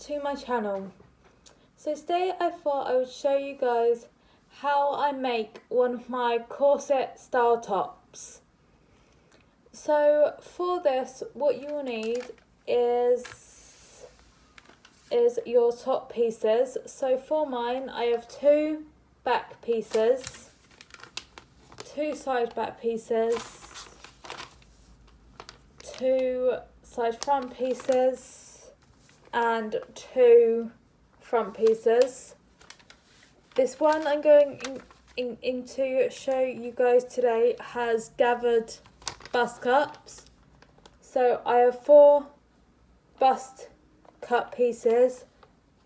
to my channel. So today I thought I would show you guys how I make one of my corset style tops. So for this, what you will need is your top pieces. So for mine, I have 2 back pieces, 2 side back pieces, 2 side front pieces and 2 front pieces. This one I'm going to show you guys today has gathered bust cups. So I have 4 bust cup pieces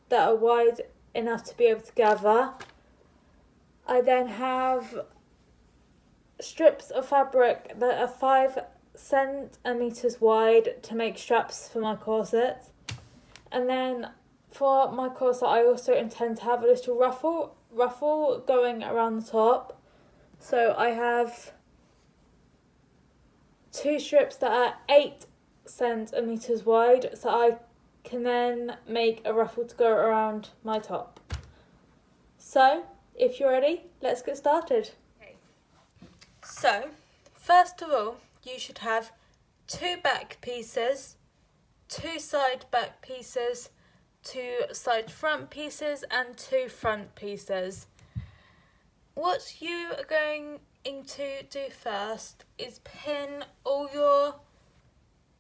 that are wide enough to be able to gather. I then have strips of fabric that are 5 centimeters wide to make straps for my corset. And then for my corset I also intend to have a little ruffle going around the top. So I have 2 strips that are 8 centimeters wide, so I can then make a ruffle to go around my top. So if you're ready, let's get started. Okay. So first of all, you should have 2 back pieces, 2 side back pieces, 2 side front pieces and 2 front pieces. What you are going to do first is pin all your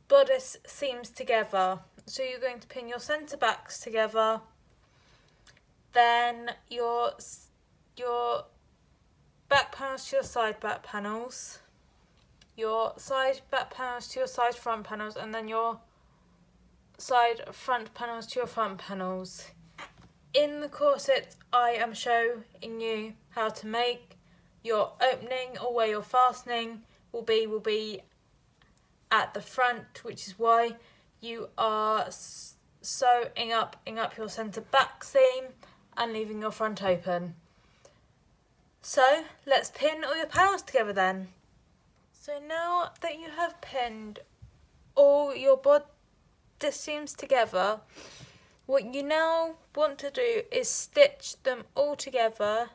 bodice seams together. So you're going to pin your centre backs together, then your back panels to your side back panels, your side back panels to your side front panels, and then your side front panels to your front panels. In the corset, I am showing you how to make your opening, or where your fastening will be at the front, which is why you are sewing up your centre back seam and leaving your front open. So let's pin all your panels together then. So now that you have pinned all your bodice seams together, what you now want to do is stitch them all together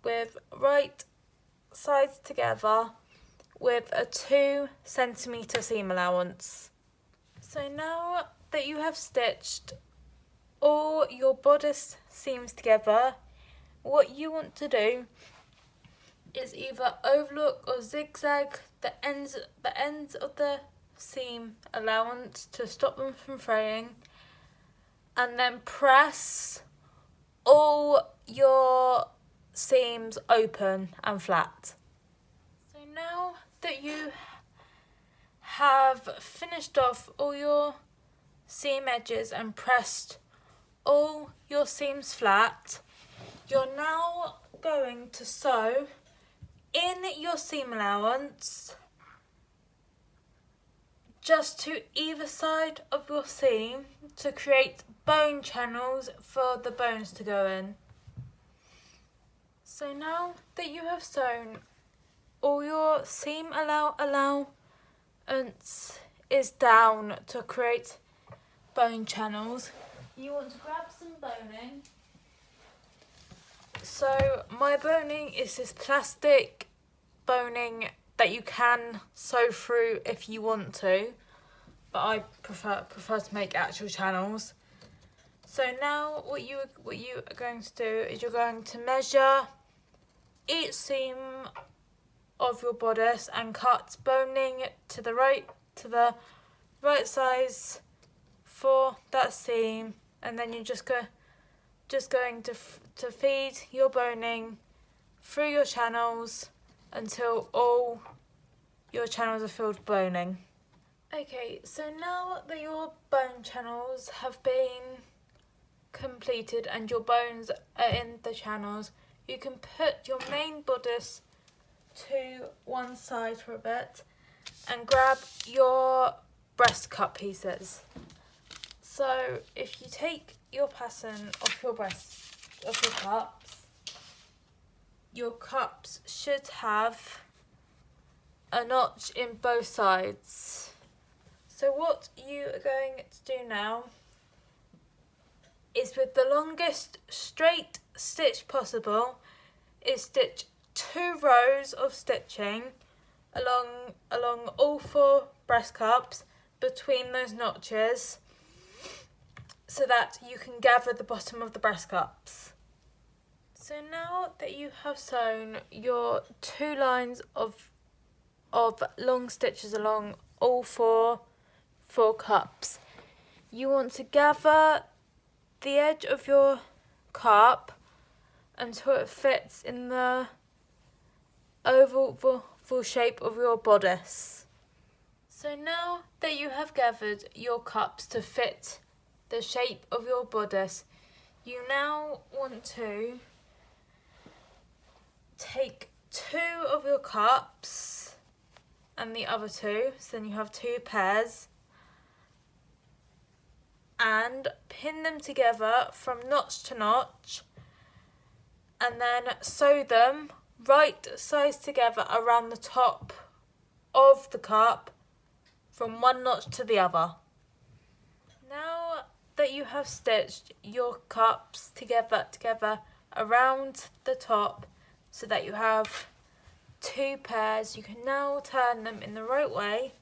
with right sides together with a 2 centimeter seam allowance. So now that you have stitched all your bodice seams together, what you want to do is either overlock or zigzag the ends of the seam allowance to stop them from fraying, and then press all your seams open and flat. So now that you have finished off all your seam edges and pressed all your seams flat, you're now going to sew in your seam allowance just to either side of your seam to create bone channels for the bones to go in. So now that you have sewn all your seam allowance is down to create bone channels, you want to grab some boning. So my boning is this plastic boning that you can sew through if you want to, but I prefer to make actual channels. So now what you are going to do is you're going to measure each seam of your bodice and cut boning to the right size for that seam, and then you're just going to feed your boning through your channels until all your channels are filled with boning. Okay, so now that your bone channels have been completed and your bones are in the channels, you can put your main bodice to one side for a bit and grab your breast cup pieces. So if you take your pattern off your cups should have a notch in both sides. So what you are going to do now is with the longest straight stitch possible is stitch 2 rows of stitching along all 4 breast cups between those notches so that you can gather the bottom of the breast cups. So now that you have sewn your 2 lines of long stitches along all 4 cups, you want to gather the edge of your cup until it fits in the oval shape of your bodice. So now that you have gathered your cups to fit the shape of your bodice, you now want to take 2 of your cups and the other 2, so then you have 2 pairs, and pin them together from notch to notch, and then sew them right sides together around the top of the cup from one notch to the other. Now that you have stitched your cups together around the top so that you have 2 pairs, you can now turn them in the right way .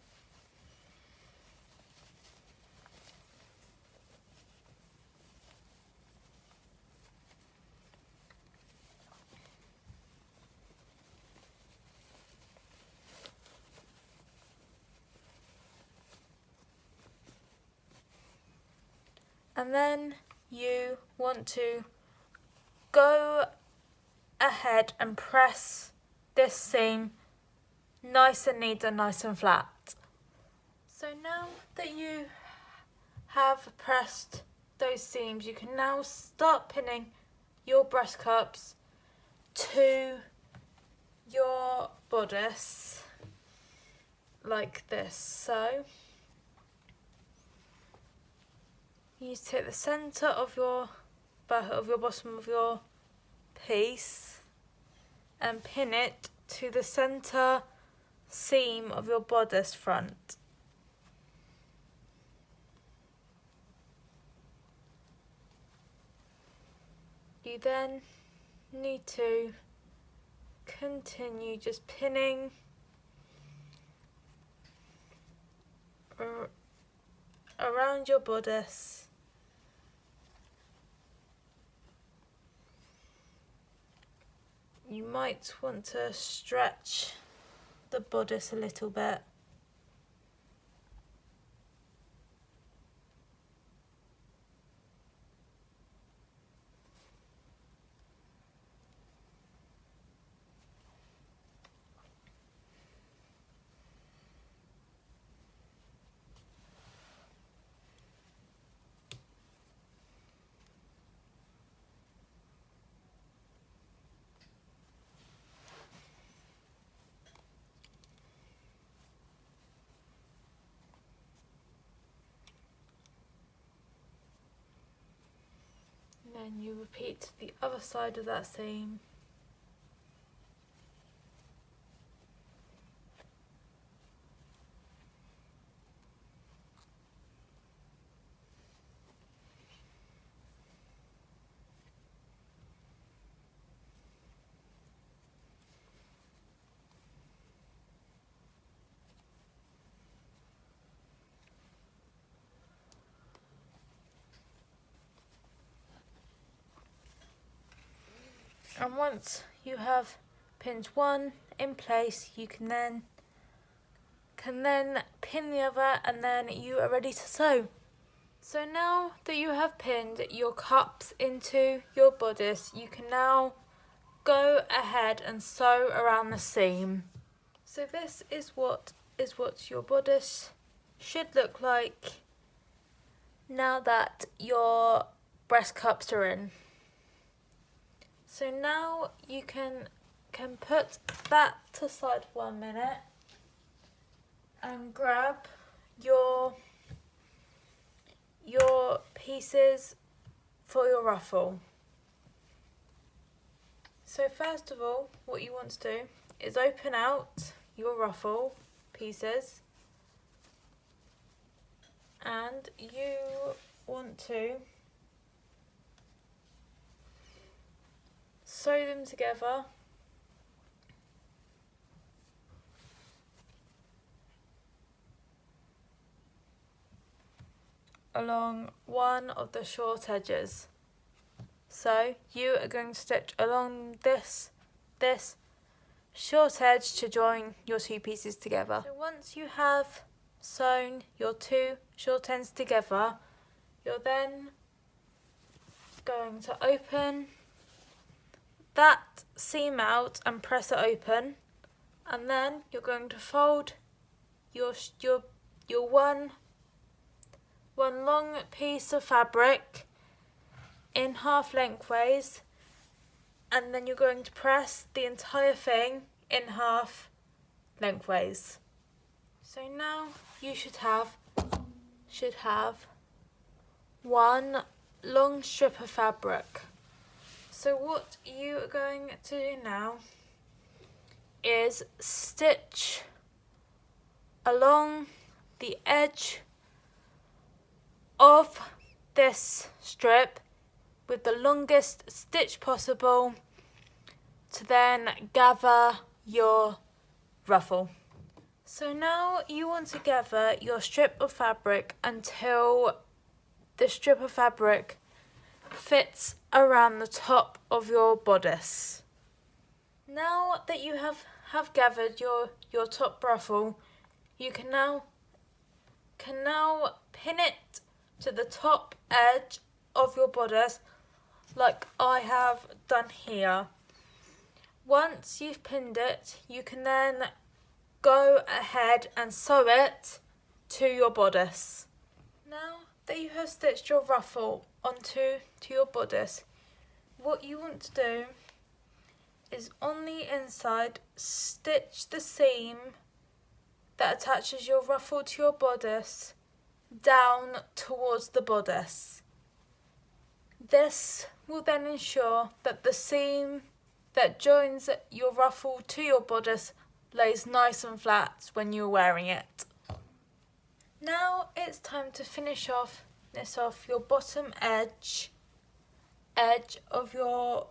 And then you want to go ahead and press this seam nice and neat and nice and flat. So now that you have pressed those seams, you can now start pinning your breast cups to your bodice like this. So you take the centre of your bottom of your piece and pin it to the centre seam of your bodice front. You then need to continue just pinning around your bodice . You might want to stretch the bodice a little bit. Then you repeat the other side of that seam. And once you have pinned one in place, you can then pin the other, and then you are ready to sew. So now that you have pinned your cups into your bodice, you can now go ahead and sew around the seam. So this is what your bodice should look like now that your breast cups are in. So now you can put that to side for 1 minute and grab your pieces for your ruffle. So first of all, what you want to do is open out your ruffle pieces, and you want to sew them together. Along one of the short edges. So you are going to stitch along this short edge to join your two pieces together. So once you have sewn your two short ends together, you're then going to open that seam out and press it open, and then you're going to fold your one long piece of fabric in half lengthways, and then you're going to press the entire thing in half lengthways. So now you should have one long strip of fabric. So what you are going to do now is stitch along the edge of this strip with the longest stitch possible to then gather your ruffle. So now you want to gather your strip of fabric until the strip of fabric fits around the top of your bodice. Now that you have gathered your top ruffle, you can now pin it to the top edge of your bodice like I have done here. Once you've pinned it, you can then go ahead and sew it to your bodice. Now that you have stitched your ruffle onto your bodice, what you want to do is on the inside stitch the seam that attaches your ruffle to your bodice down towards the bodice. This will then ensure that the seam that joins your ruffle to your bodice lays nice and flat when you're wearing it. Now it's time to finish off your bottom edge of your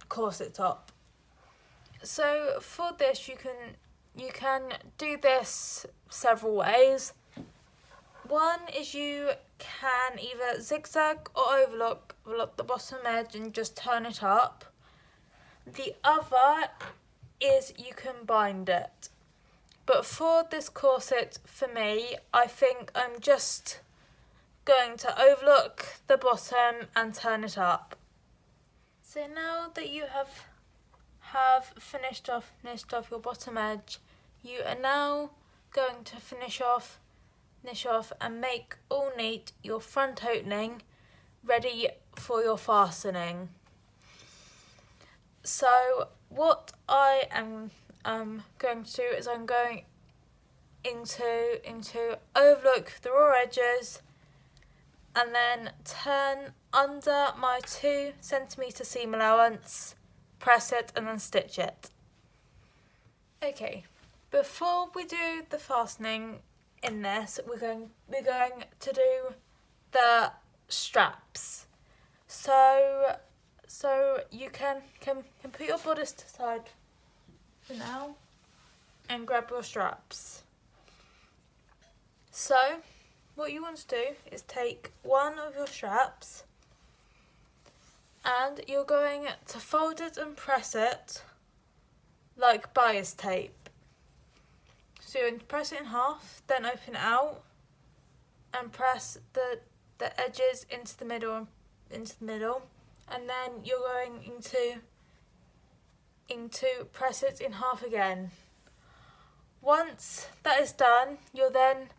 corset top. So for this you can do this several ways. One is you can either zigzag or overlock the bottom edge and just turn it up. The other is you can bind it. But for this corset, for me, I think I'm just going to overlook the bottom and turn it up. So now that you have finished off your bottom edge, you are now going to finish off and make all neat your front opening ready for your fastening. So what I am going to do is I'm going into overlook the raw edges and then turn under my 2 centimetre seam allowance, press it and then stitch it. Okay, before we do the fastening in this, we're going to do the straps. So you can put your bodice to the side for now and grab your straps. So what you want to do is take one of your straps and you're going to fold it and press it like bias tape. So you're going to press it in half, then open it out and press the edges into the middle, and then you're going into press it in half again. Once that is done, you're then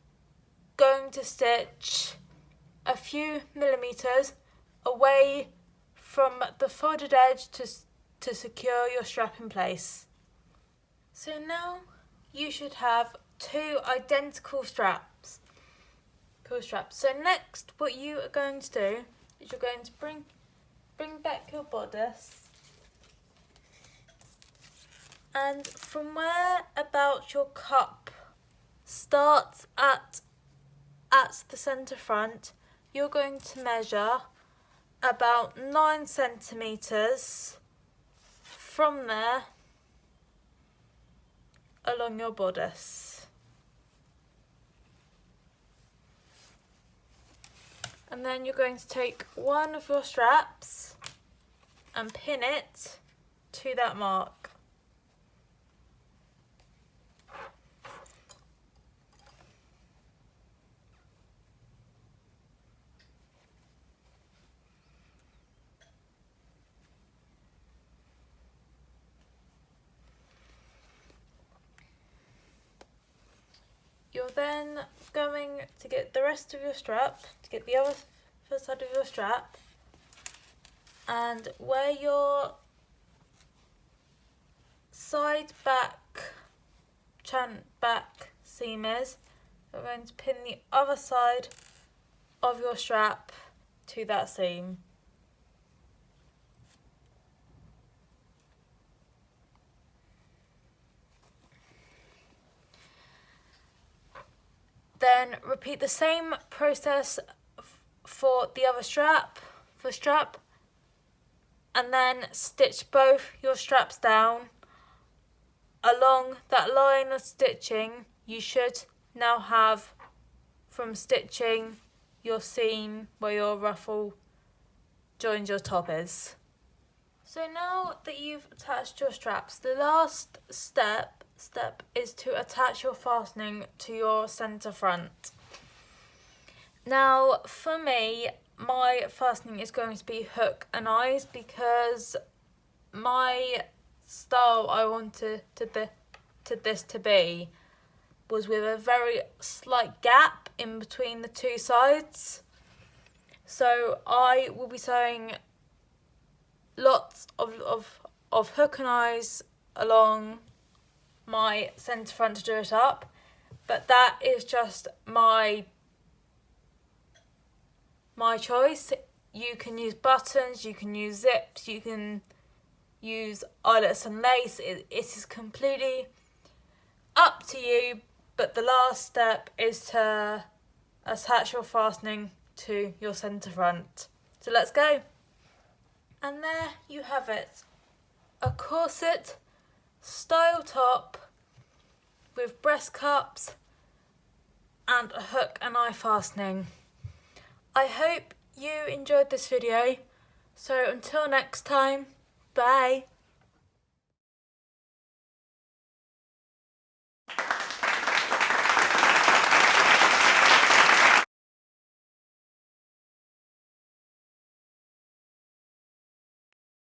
going to stitch a few millimeters away from the folded edge to secure your strap in place. So now you should have 2 identical straps. So next what you are going to do is you're going to bring back your bodice, and from where about your cup starts at the centre front, you're going to measure about 9 centimetres from there along your bodice. And then you're going to take one of your straps and pin it to that mark. You're then going to get the rest of your strap, to get the other side of your strap, and where your side back seam is, you're going to pin the other side of your strap to that seam. Then repeat the same process for the other strap, and then stitch both your straps down. Along that line of stitching, you should now have from stitching your seam where your ruffle joins your top is. So now that you've attached your straps, the last step is to attach your fastening to your centre front. Now for me, my fastening is going to be hook and eyes because my style I wanted this to be was with a very slight gap in between the two sides. So I will be sewing lots of hook and eyes along my centre front to do it up, but that is just my choice. You can use buttons, you can use zips, you can use eyelets and lace. It is completely up to you, but the last step is to attach your fastening to your centre front. So let's go. And there you have it, a corset style top with breast cups and a hook and eye fastening. I hope you enjoyed this video, so until next time, bye.